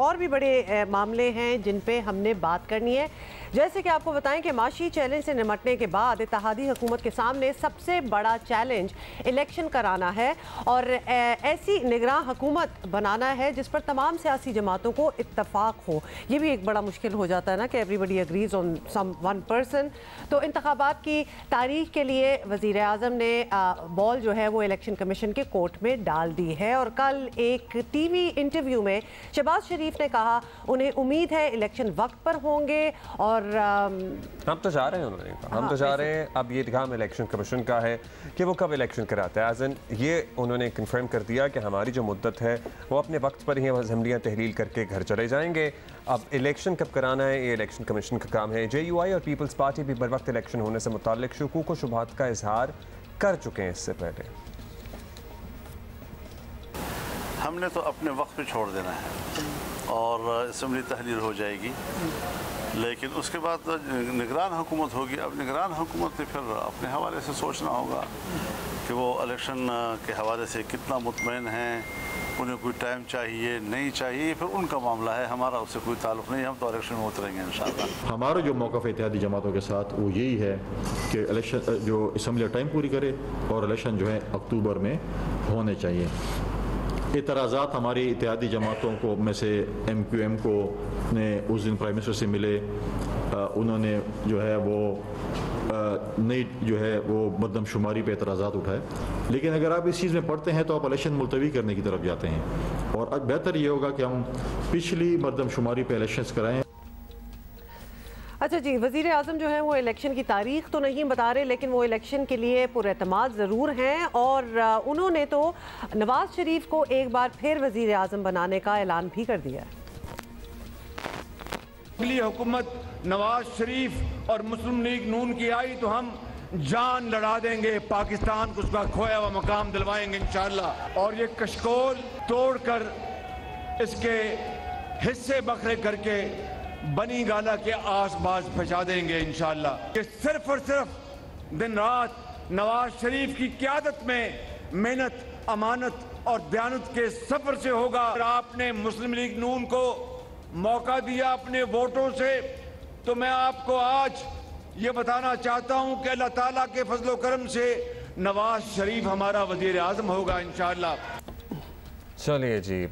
اور بھی بڑے معاملے ہیں جن پہ ہم نے بات کرنی ہے. جیسے کہ آپ کو بتائیں کہ معاشی چیلنج سے نمٹنے کے بعد اتحادی حکومت کے سامنے سب سے بڑا چیلنج الیکشن کرانا ہے اور ایسی نگراں حکومت بنانا ہے جس پر تمام سیاسی جماعتوں کو اتفاق ہو. یہ بھی ایک بڑا مشکل ہو جاتا ہے نا کہ ایوری بڈی اگریز آن سم ون پرسن. تو انتخابات کی تاریخ کے لیے وزیر اعظم نے بال جو ہے وہ الیکشن کمیشن کے کورٹ میں ڈال دی ہے. اور کل ایک ٹی وی انٹرویو میں شہباز شریف نے کہا انہیں امید ہے الیکشن وقت پر ہوں گے. اور ہم تو جا رہے ہیں, انہوں نے کہا ہم تو جا رہے ہیں. اب یہ کام الیکشن کمیشن کا ہے کہ وہ کب الیکشن کراتا ہے. ایز ان یہ انہوں نے کنفرم کر دیا کہ ہماری جو مدت ہے وہ اپنے وقت پر ہی ہم اسمبلیاں تحلیل کر کے گھر چلے جائیں گے. اب الیکشن کب کرانا ہے یہ الیکشن کمیشن کا کام ہے. جے یو آئی اور پیپلز پارٹی بھی بر وقت الیکشن ہونے سے متعلق شکوک و شبہات کا اظہار کر چکے ہیں اس سے پہلے. ہم نے تو اپنے وقت پہ چھوڑ دینا ہے اور اسمبلی تحلیل ہو جائے گی, لیکن اس کے بعد نگران حکومت ہوگی. اب نگران حکومت نے پھر اپنے حوالے سے سوچنا ہوگا کہ وہ الیکشن کے حوالے سے کتنا مطمئن ہیں, انہیں کوئی ٹائم چاہیے نہیں چاہیے, یہ پھر ان کا معاملہ ہے, ہمارا اس سے کوئی تعلق نہیں. ہم تو الیکشن میں اتریں گے انشاءاللہ. ہمارا جو موقف اتحادی جماعتوں کے ساتھ وہ یہی ہے کہ الیکشن جو اسمبلی ٹائم پوری کرے اور الیکشن جو ہے اکتوبر میں ہونے چاہیے. اعتراضات ہماری اتحادی جماعتوں کو میں سے ایم کیو ایم کو نے اس دن پرائم منسٹر سے ملے, انہوں نے جو ہے وہ نئی جو ہے وہ مردم شماری پہ اعتراضات اٹھائے. لیکن اگر آپ اس چیز میں پڑھتے ہیں تو آپ الیکشن ملتوی کرنے کی طرف جاتے ہیں, اور اب بہتر یہ ہوگا کہ ہم پچھلی مردم شماری پہ الیکشنز کرائیں. اچھا جی, وزیر اعظم جو ہیں وہ الیکشن کی تاریخ تو نہیں بتا رہے لیکن وہ الیکشن کے لیے پر اعتماد ضرور ہیں, اور انہوں نے تو نواز شریف کو ایک بار پھر وزیر اعظم بنانے کا اعلان بھی کر دیا ہے. اگلی حکومت نواز شریف اور مسلم لیگ نون کی آئی تو ہم جان لڑا دیں گے, پاکستان کو اس کا کھویا ہوا مقام دلوائیں گے انشاءاللہ, اور یہ کشکول توڑ کر اس کے حصے بکھرے کر کے بنی گالا کے آس پاس پہنچا دیں گے انشاءاللہ. کہ صرف اور صرف دن رات نواز شریف کی قیادت میں محنت, امانت اور دیانت کے سفر سے ہوگا. آپ نے مسلم لیگ نون کو موقع دیا اپنے ووٹوں سے, تو میں آپ کو آج یہ بتانا چاہتا ہوں کہ اللہ تعالیٰ کے فضل و کرم سے نواز شریف ہمارا وزیر اعظم ہوگا انشاءاللہ. چلیے جی,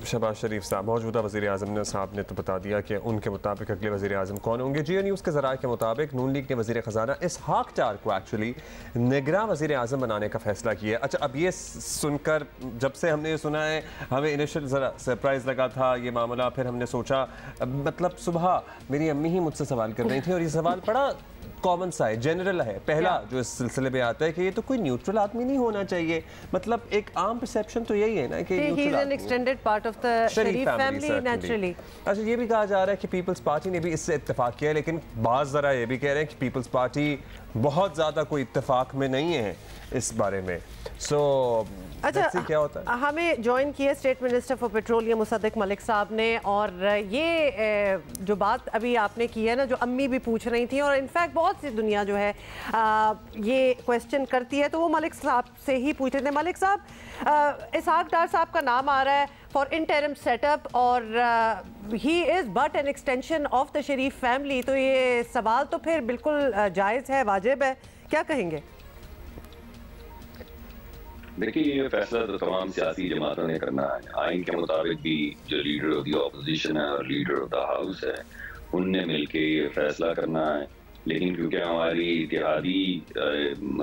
شہباز شریف صاحب موجودہ وزیر اعظم صاحب نے تو بتا دیا کہ ان کے مطابق اگلے وزیر اعظم کون ہوں گے. جی او نیوز کے ذرائع کے مطابق نون لیگ نے وزیر خزانہ اسحاق ڈار کو ایکچولی نگراں وزیر اعظم بنانے کا فیصلہ کیا. اچھا, اب یہ سن کر جب سے ہم نے یہ سنا ہے ہمیں انیشل ذرا سرپرائز لگا تھا یہ معاملہ. پھر ہم نے سوچا, مطلب صبح میری امی ہی مجھ سے سوال کر رہی تھیں اور یہ سوال بڑا کامن سا ہے, جنرل ہے, پہلا جو اس سلسلے میں آتا ہے کہ یہ تو کوئی نیوٹرل آدمی نہیں ہونا چاہیے. مطلب ایک عام پرسیپشن تو یہی ہے نا کہ اچھا, یہ بھی کہا جا رہا ہے کہ پیپلز پارٹی نے بھی اس سے اتفاق کیا ہے, لیکن بعض ذرا یہ بھی کہہ رہے ہیں کہ پیپلز پارٹی بہت زیادہ کوئی اتفاق میں نہیں ہے اس بارے میں. سو اچھا, کیا ہوتا ہے. ہمیں جوائن کیا اسٹیٹ منسٹر فار پیٹرولیم مصدق ملک صاحب نے, اور یہ جو بات ابھی آپ نے کی ہے نا, جو امی بھی پوچھ رہی تھیں اور انفیکٹ بہت سی دنیا جو ہے یہ کویسچن کرتی ہے, تو وہ ملک صاحب سے ہی پوچھ رہے تھے. ملک صاحب, اسحاق ڈار صاحب کا نام آ رہا ہے فار انٹرم سیٹ اپ, اور he is but an extension of the Sharif family, تو یہ سوال تو پھر بالکل جائز ہے, واجب ہے, کیا کہیں گے؟ دیکھیے, یہ فیصلہ تو تمام سیاسی جماعتوں نے کرنا ہے. آئین کے مطابق بھی جو لیڈر آف دی اپوزیشن ہے اور لیڈر آف دا ہاؤس ہے ان نے مل کے یہ فیصلہ کرنا ہے. لیکن کیونکہ ہماری اتحادی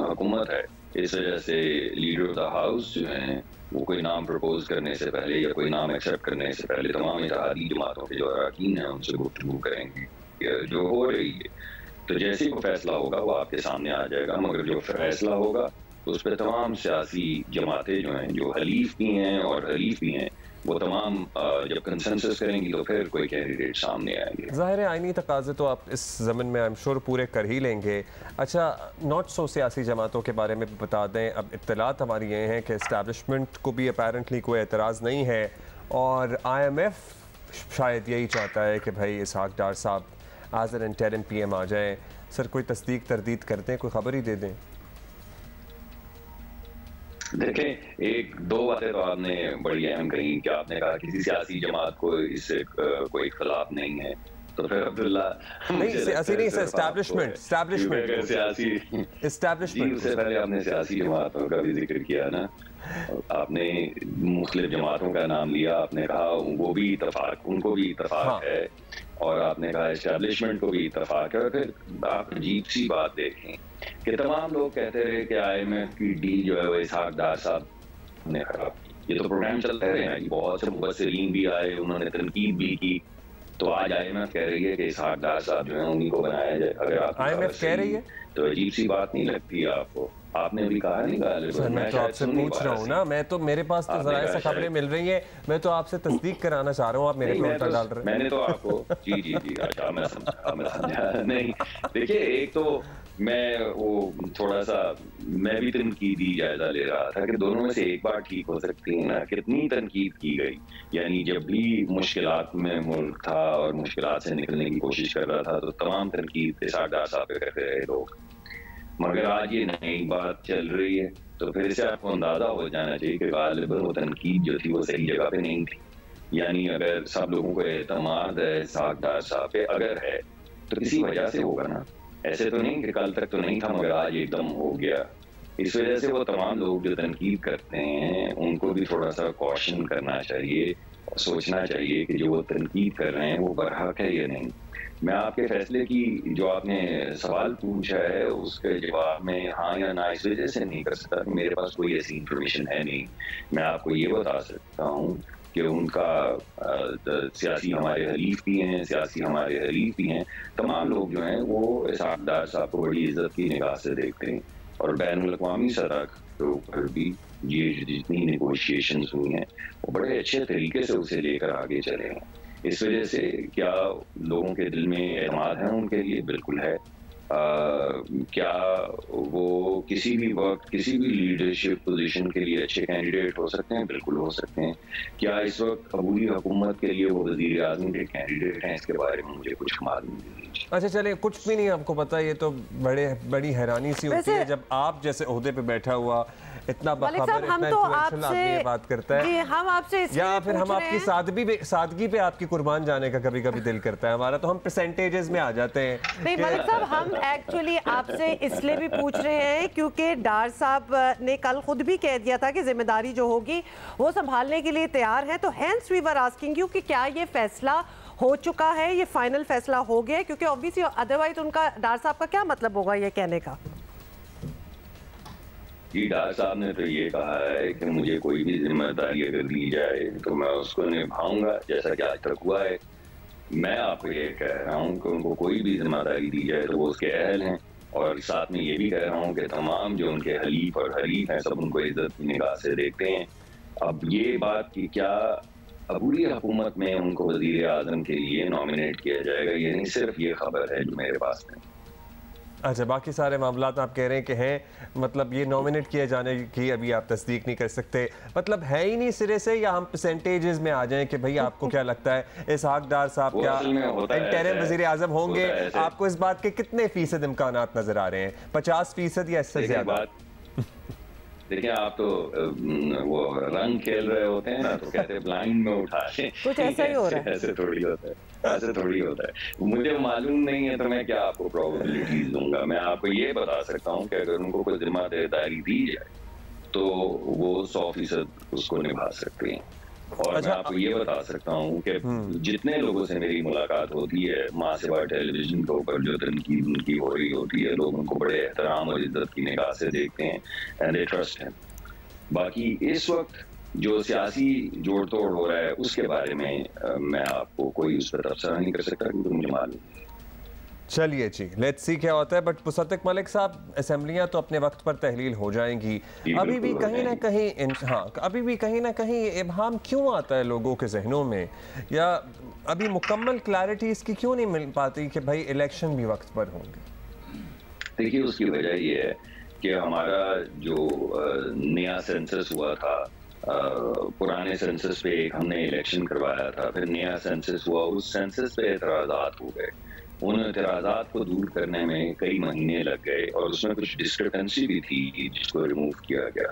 حکومت ہے اس وجہ سے لیڈر آف دا ہاؤس جو ہیں وہ کوئی نام پرپوز کرنے سے پہلے یا کوئی نام ایکسیپٹ کرنے سے پہلے تمام اتحادی جماعتوں کے جو اراکین ہیں ان سے گفتگو کریں گے جو ہو رہی ہے. تو جیسے ہی وہ فیصلہ ہوگا وہ آپ کے سامنے آ جائے گا, مگر جو فیصلہ ہوگا اس پہ تمام سیاسی جماعتیں جو ہیں جو حلیف بھی ہیں اور حلیف بھی ہیں وہ تمام جب کنسنسس کریں گی تو پھر کوئی کینڈیڈیٹ سامنے آئیں گے. ظاہر ہے آئینی تقاضے تو آپ اس زمن میں I'm sure پورے کر ہی لیں گے. اچھا, ناٹ سو سیاسی جماعتوں کے بارے میں بھی بتا دیں. اب اطلاعات ہماری یہ ہیں کہ اسٹیبلشمنٹ کو بھی اپیرنٹلی کوئی اعتراض نہیں ہے, اور IMF شاید یہی چاہتا ہے کہ بھائی اسحاق ڈار صاحب ایز این انٹرم پی ایم آ جائیں. سر کوئی تصدیق تردید کر دیں, کوئی خبر ہی دے دیں. دیکھیں ایک دو باتیں تو آپ نے بڑی اہم کہیں کہ آپ نے کہا کسی سیاسی جماعت کو اس سے کوئی اختلاف نہیں ہے، تو پھر عبداللہ نہیں سیاسی نہیں سر، اسٹیبلشمنٹ سیاسی جی، اس سے پہلے آپ نے سیاسی جماعتوں کا بھی ذکر کیا نا، آپ نے مختلف جماعتوں کا نام لیا، آپ نے کہا وہ بھی اتفاق، ان کو بھی اتفاق ہے، اور آپ نے کہا اسٹیبلشمنٹ کو بھی اتفاق ہے، اور پھر آپ عجیب سی بات دیکھیں کہ تمام لوگ کہتے رہے کہ IMF کی ڈیل جو ہے وہ اسحاق ڈار صاحب نے خراب کی، یہ تو پروگرام چلتے رہے ہیں، بہت سے مبصرین بھی آئے، انہوں نے تنقید بھی کی، تو آج IMF کہہ رہی ہے کہ اسحاق ڈار صاحب جو ہیں انہیں کو بنایا جائے، اگر آپ IMF کہہ رہی ہے تو عجیب سی بات نہیں لگتی آپ کو؟ آپ نے بھی کہا نہیں کہا، میں تو آپ سے پوچھ رہا ہوں نا، میں تو میرے پاس تو ذرائع سے خبریں مل رہی ہیں، میں تو آپ سے تصدیق کرانا چاہ رہا ہوں، آپ میرے پہ الٹا ڈال رہے ہیں۔ میں نے تو آپ کو جی اچھا میں سمجھا نہیں، دیکھیے ایک تو میں وہ تھوڑا سا میں بھی تنقیدی جائزہ لے رہا تھا کہ دونوں میں سے ایک بار ٹھیک ہو سکتی ہے نا، کتنی تنقید کی گئی، یعنی جب بھی مشکلات میں ملک تھا اور مشکلات سے نکلنے کی کوشش کر رہا تھا تو تمام تنقید اسحاق ڈار صاحب پہ کرتے رہے لوگ، مگر آج یہ نئی بات چل رہی ہے تو پھر سے آپ کو اندازہ ہو جانا چاہیے کہ غالباً وہ تنقید جو تھی وہ صحیح جگہ پہ نہیں تھی، یعنی اگر سب لوگوں کو اعتماد ہے اسحاق ڈار صاحب پہ اگر ہے تو کسی وجہ سے ہوگا نا، ایسے تو نہیں کہ کل تک تو نہیں تھا مگر آج ایک دم ہو گیا، اس وجہ سے وہ تمام لوگ جو تنقید کرتے ہیں ان کو بھی تھوڑا سا کوشن کرنا چاہیے، سوچنا چاہیے کہ جو وہ تنقید کر رہے ہیں وہ برحق ہے یا نہیں۔ میں آپ کے فیصلے کی جو آپ نے سوال پوچھا ہے اس کے جواب میں ہاں یا نہ اس وجہ سے نہیں کر سکتا کہ میرے پاس کوئی ایسی انفارمیشن ہے نہیں، میں آپ کو یہ بتا سکتا ہوں کہ ان کا سیاسی ہمارے حلیف بھی ہیں، سیاسی ہمارے حلیف بھی ہیں، تمام لوگ جو ہیں وہ اسحاق ڈار صاحب کو بڑی عزت کی نگاہ سے دیکھتے ہیں، اور بین الاقوامی سطح کے اوپر بھی یہ جتنی نیگوشیشنز ہوئی ہیں وہ بڑے اچھے طریقے سے اسے لے کر آگے چلے ہیں، اس وجہ سے کیا لوگوں کے دل میں اعتماد ہے ان کے لیے؟ بالکل ہے۔ کیا وہ کسی بھی وقت کسی بھی لیڈرشپ پوزیشن کے لیے اچھے کینڈیڈیٹ ہو سکتے ہیں؟ بالکل ہو سکتے ہیں۔ کیا اس وقت عبوری حکومت کے لیے وہ وزیر اعظم کے کینڈیڈیٹ ہیں؟ اس کے بارے میں مجھے کچھ معلوم نہیں۔ اچھا چلیں، کچھ بھی نہیں آپ کو پتا، یہ تو بڑی حیرانی سی ہوتی ہے جب آپ جیسے عہدے پہ بیٹھا ہوا اتنا باخبر اتنا انفلوئنشل آدمی یہ بات کرتا ہے، ہم آپ سے یا پھر ہم آپ کی سادگی پہ آپ کی قربان جانے کا کبھی کبھی دل کرتا ہے ہمارا، تو ہم پرسنٹیجز میں آ جاتے ہیں۔ نہیں ملک صاحب، ہم ایکچولی آپ سے اس لیے بھی پوچھ رہے ہیں کیونکہ ڈار صاحب نے کل خود بھی کہہ دیا تھا کہ ذمہ داری جو ہوگی وہ سنبھالنے کے لیے تیار ہیں، تو hence we are asking you کہ کیا یہ فیصلہ ہو چکا ہے، یہ فائنل فیصلہ ہو گیا؟ کیونکہ obviously ادروائز ان کا ڈار صاحب کا کیا مطلب ہوگا یہ کہنے کا؟ جی ڈار صاحب نے تو یہ کہا ہے کہ مجھے کوئی بھی ذمہ داری اگر دی جائے تو میں اس کو نبھاؤں گا جیسا کہ آج تک ہوا ہے۔ میں آپ کو یہ کہہ رہا ہوں کہ ان کو کوئی بھی ذمہ داری دی جائے تو وہ اس کے اہل ہیں، اور ساتھ میں یہ بھی کہہ رہا ہوں کہ تمام جو ان کے حلیف اور حریف ہیں سب ان کو عزت کی نگاہ سے دیکھتے ہیں۔ اب یہ بات کہ کیا عبوری حکومت میں ان کو وزیر اعظم کے لیے نامینیٹ کیا جائے گا، یہ نہیں صرف یہ خبر ہے جو میرے پاس ہے۔ اچھا، باقی سارے معاملات آپ کہہ رہے ہیں کہ ہیں، مطلب یہ نومینیٹ کیے جانے کی ابھی آپ تصدیق نہیں کر سکتے، مطلب ہے ہی نہیں سرے سے، یا ہم پرسنٹیجز میں آ جائیں کہ بھئی آپ کو کیا لگتا ہے اسحاق ڈار صاحب کیا انٹرم وزیر اعظم ہوں گے؟ آپ کو اس بات کے کتنے فیصد امکانات نظر آ رہے ہیں؟ 50% یا اس سے زیادہ؟ دیکھیں آپ تو وہ رنگ کھیل رہے ہوتے ہیں نا، تو کہتے ہیں بلائنڈ میں اٹھا کے، کچھ ایسا ہی ہو رہا ہے، ایسے تھوڑی ہوتا ہے، ایسے تھوڑی ہوتا ہے۔ مجھے معلوم نہیں ہے تو میں کیا آپ کو پروبیبلٹیز دوں گا، میں آپ کو یہ بتا سکتا ہوں کہ اگر ان کو کوئی ذمہ داری دی جائے تو وہ 100% اس کو نبھا سکتے ہیں، اور میں آپ کو یہ بتا سکتا ہوں کہ جتنے لوگوں سے میری ملاقات ہوتی ہے ماں سوا ٹیلی ویژن کے اوپر جو تنقید ان کی ہو رہی ہوتی ہے، لوگ ان کو بڑے احترام اور عزت کی نگاہ سے دیکھتے ہیں، اینڈ دے ٹرسٹ ہیں۔ باقی اس وقت جو سیاسی جوڑ توڑ ہو رہا ہے اس کے بارے میں میں آپ کو کوئی اس پر تبصرہ نہیں کر سکتا کیونکہ مجھے معلوم نہیں۔ چلیے جی، لیٹس سی کیا ہوتا ہے، بٹ مصدق ملک صاحب اسمبلیاں تو اپنے وقت پر تحلیل ہو جائیں گی، ابھی بھی کہیں نہ کہیں ابہام کیوں آتا ہے لوگوں کے ذہنوں میں، یا ابھی مکمل کلیئرٹی اس کی کیوں نہیں مل پاتی کہ بھائی الیکشن بھی وقت پر ہوں گے؟ دیکھیے اس کی وجہ یہ ہے کہ ہمارا جو نیا سینسس ہوا تھا، پرانے سینسس پہ ایک ہم نے الیکشن کروایا تھا، پھر نیا سینسس ہوا، اس سینسس پہ اعتراضات ہو گئے، ان اعتراضات کو دور کرنے میں کئی مہینے لگ گئے، اور اس میں کچھ ڈسکرپنسی بھی تھی جس کو ریموو کیا گیا۔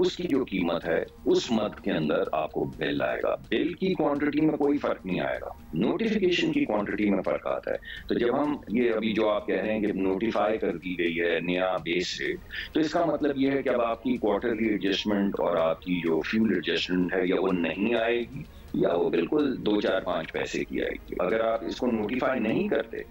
اس کی جو قیمت ہے اس منتھ کے اندر آپ کو بل آئے گا. بل کی کوانٹٹی میں کوئی فرق نہیں آئے گا, نوٹیفیکیشن کی کوانٹٹی میں فرق آتا ہے. تو جب ہم یہ ابھی جو آپ کہہ رہے ہیں کہ نوٹیفائی کر دی گئی ہے نیا بیس ریٹ, تو اس کا مطلب یہ ہے کہ اب آپ کی کوارٹرلی ایڈجسٹمنٹ اور آپ کی جو فیول ایڈجسٹمنٹ ہے یا وہ نہیں آئے گی یا وہ بالکل 2-4-5 پیسے کی آئے گی. اگر آپ اس کو نوٹیفائی نہیں کرتے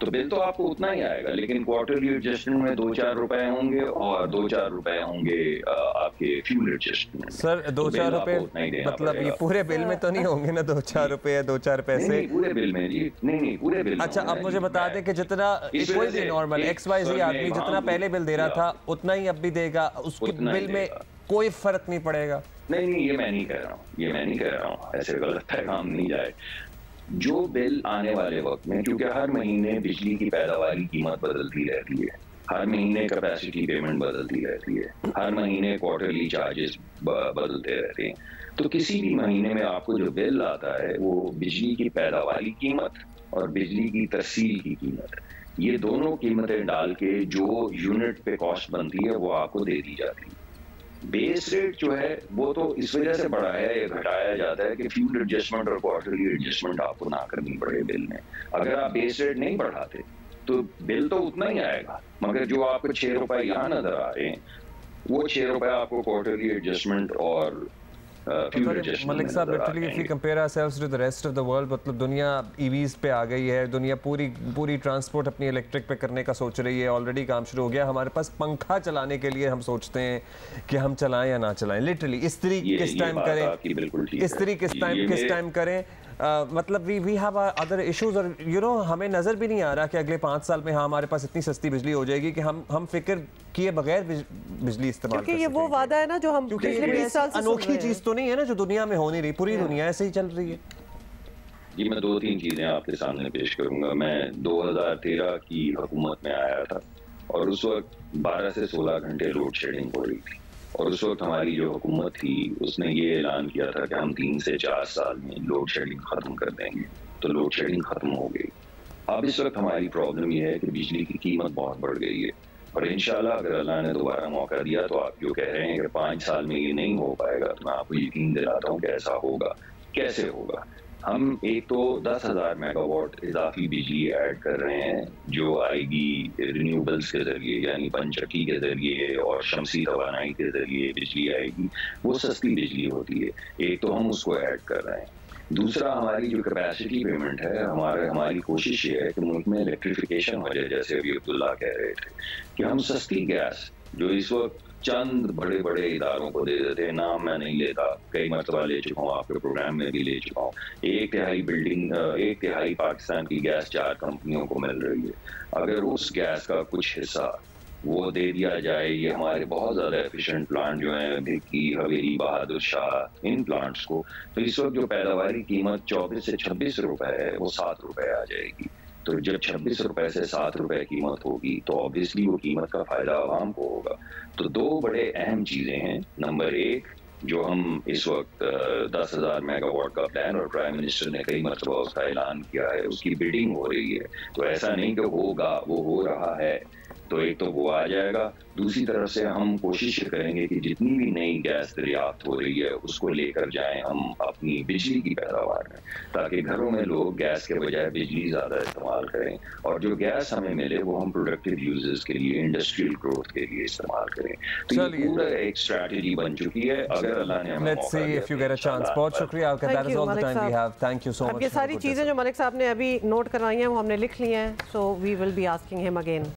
تو بل تو آپ کو اتنا ہی آئے گا, لیکن کوارٹرلی ایڈجسٹمنٹ میں 2-4 روپے ہوں گے اور 2-4 روپے ہوں گے آپ کے فیول ایڈجسٹمنٹ. سر 2-4 روپے مطلب یہ پورے بل میں تو نہیں ہوں گے نا 2-4 روپے یا 2-4 پیسے؟ نہیں پورے بل میں جی, نہیں پورے بل. اچھا اب مجھے بتا دیں کہ جتنا کوئی بھی نارمل XYZ آدمی جتنا پہلے بل دے رہا تھا اتنا ہی اب بھی دے گا, اس کے بل میں کوئی فرق نہیں پڑے گا؟ نہیں یہ میں نہیں کہہ رہا ہوں, ایسے غلط پیغام نہیں جائے. جو بل آنے والے وقت میں, کیونکہ ہر مہینے بجلی کی پیداواری قیمت بدلتی رہتی ہے, ہر مہینے کیپیسٹی پیمنٹ بدلتی رہتی ہے, ہر مہینے کوارٹرلی چارجز بدلتے رہتے ہیں, تو کسی بھی مہینے میں آپ کو جو بل آتا ہے وہ بجلی کی پیداواری قیمت اور بجلی کی ترسیل کی قیمت, یہ دونوں قیمتیں ڈال کے جو یونٹ پہ کاسٹ بنتی ہے وہ آپ کو دے دی جاتی ہے. بیس ریٹ جو ہے وہ تو اس وجہ سے بڑھایا یا گھٹایا جاتا ہے کہ فیول ایڈجسٹمنٹ اور کوارٹرلی ایڈجسٹمنٹ آپ کو نہ کرنی پڑے بل میں. اگر آپ بیس ریٹ نہیں بڑھاتے تو بل تو اتنا ہی آئے گا, مگر جو آپ کو 6 روپے یہاں نظر آ رہے ہیں وہ 6 روپے آپ کو کوارٹرلی ایڈجسٹمنٹ اور ملک صاحب literally if we compare ourselves to the rest of the world, مطلب دنیا EVs پہ آ گئی ہے, دنیا پوری ٹرانسپورٹ اپنی الیکٹرک پہ کرنے کا سوچ رہی ہے, آلریڈی کام شروع ہو گیا. ہمارے پاس پنکھا چلانے کے لیے ہم سوچتے ہیں کہ ہم چلائیں یا نہ چلائیں, لٹرلی استری کس ٹائم کریں, استری کس ٹائم کریں, مطلب وی ہیو ادر ایشوز, اور یو نو ہمیں نظر بھی نہیں آ رہا کہ اگلے 5 سال میں ہمارے پاس اتنی سستی بجلی ہو جائے گی کہ ہم فکر کیے بغیر بجلی استعمال کر سکیں. کیونکہ یہ وہ وعدہ ہے نا جو ہم پچھلے 20 سال سے انوکھی چیز تو نہیں ہے نا جو دنیا میں ہو نہیں رہی, پوری دنیا ایسے ہی چل رہی ہے. جی میں 2-3 چیزیں آپ کے سامنے پیش کروں گا. میں 2013 کی حکومت میں آیا تھا اور اس وقت 12 سے 16 گھنٹے لوڈ شیڈنگ ہو رہی تھی, اور اس وقت ہماری جو حکومت تھی اس نے یہ اعلان کیا تھا کہ ہم 3 سے 4 سال میں لوڈ شیڈنگ ختم کر دیں گے. تو لوڈ شیڈنگ ختم ہو گئی. اب اس وقت ہماری پرابلم یہ ہے کہ بجلی کی قیمت بہت بڑھ گئی ہے, اور انشاءاللہ اگر اللہ نے دوبارہ موقع دیا تو آپ جو کہہ رہے ہیں کہ 5 سال میں یہ نہیں ہو پائے گا, تو میں آپ کو یقین دلاتا ہوں کہ ایسا ہوگا. کیسے ہوگا؟ ہم ایک تو 10,000 میگا واٹ اضافی بجلی ایڈ کر رہے ہیں جو آئے گی رینیوبلز کے ذریعے, یعنی پن چکی کے ذریعے اور شمسی توانائی کے ذریعے بجلی آئے گی. وہ سستی بجلی ہوتی ہے, ایک تو ہم اس کو ایڈ کر رہے ہیں. دوسرا ہماری جو کیپیسٹی پیمنٹ ہے, ہماری کوشش یہ ہے کہ ملک میں الیکٹریفیکیشن ہو جائے, جیسے ابھی عبداللہ کہہ رہے تھے کہ ہم سستی گیس جو اس وقت چند بڑے اداروں کو دے دیتے ہیں, نام میں نہیں لیتا, کئی مرتبہ لے چکا ہوں, آپ کے پروگرام میں بھی لے چکا ہوں, 1/3 پاکستان کی گیس 4 کمپنیوں کو مل رہی ہے. اگر اس گیس کا کچھ حصہ وہ دے دیا جائے, یہ ہمارے بہت زیادہ ایفیشینٹ پلانٹ جو ہیں بھکی, حویری, بہادر شاہ, ان پلانٹس کو, تو اس وقت جو پیداواری قیمت 24 سے 26 روپے ہے وہ 7 روپے آ جائے گی. تو جب 26 روپے سے 7 روپے قیمت ہوگی تو آبویسلی وہ قیمت کا فائدہ عوام کو ہوگا. تو 2 بڑے اہم چیزیں ہیں. نمبر 1 جو ہم اس وقت 10,000 میگا واٹ کا پلان, اور پرائم منسٹر نے کئی مرتبہ اس کا اعلان کیا ہے, اس کی بڈنگ ہو رہی ہے. تو ایسا نہیں کہ ہوگا, وہ ہو رہا ہے. تو ایک تو وہ آ جائے گا. دوسری طرف سے ہم کوشش کریں گے کہ جتنی بھی نئی گیس دریافت ہو رہی ہے اس کو لے کر جائیں ہم اپنی بجلی کی پیداوار میں, تاکہ گھروں میں لوگ گیس کے بجائے بجلی زیادہ استعمال کریں, اور جو گیس ہمیں ملے وہ ہم پروڈکٹیو یوزز کے لیے, انڈسٹریل گروتھ کے لیے استعمال کریں. تو یہ پورا ایک اسٹریٹجی بن چکی ہے. اگر اللہ نے ہمیں موقع دیا. بہت شکریہ آپ کا. That is all the time we have. Thank you so much. یہ ساری چیزیں جو ملک صاحب نے ابھی نوٹ کروائی ہیں وہ ہم نے لکھ لی ہیں, so we will be asking him again.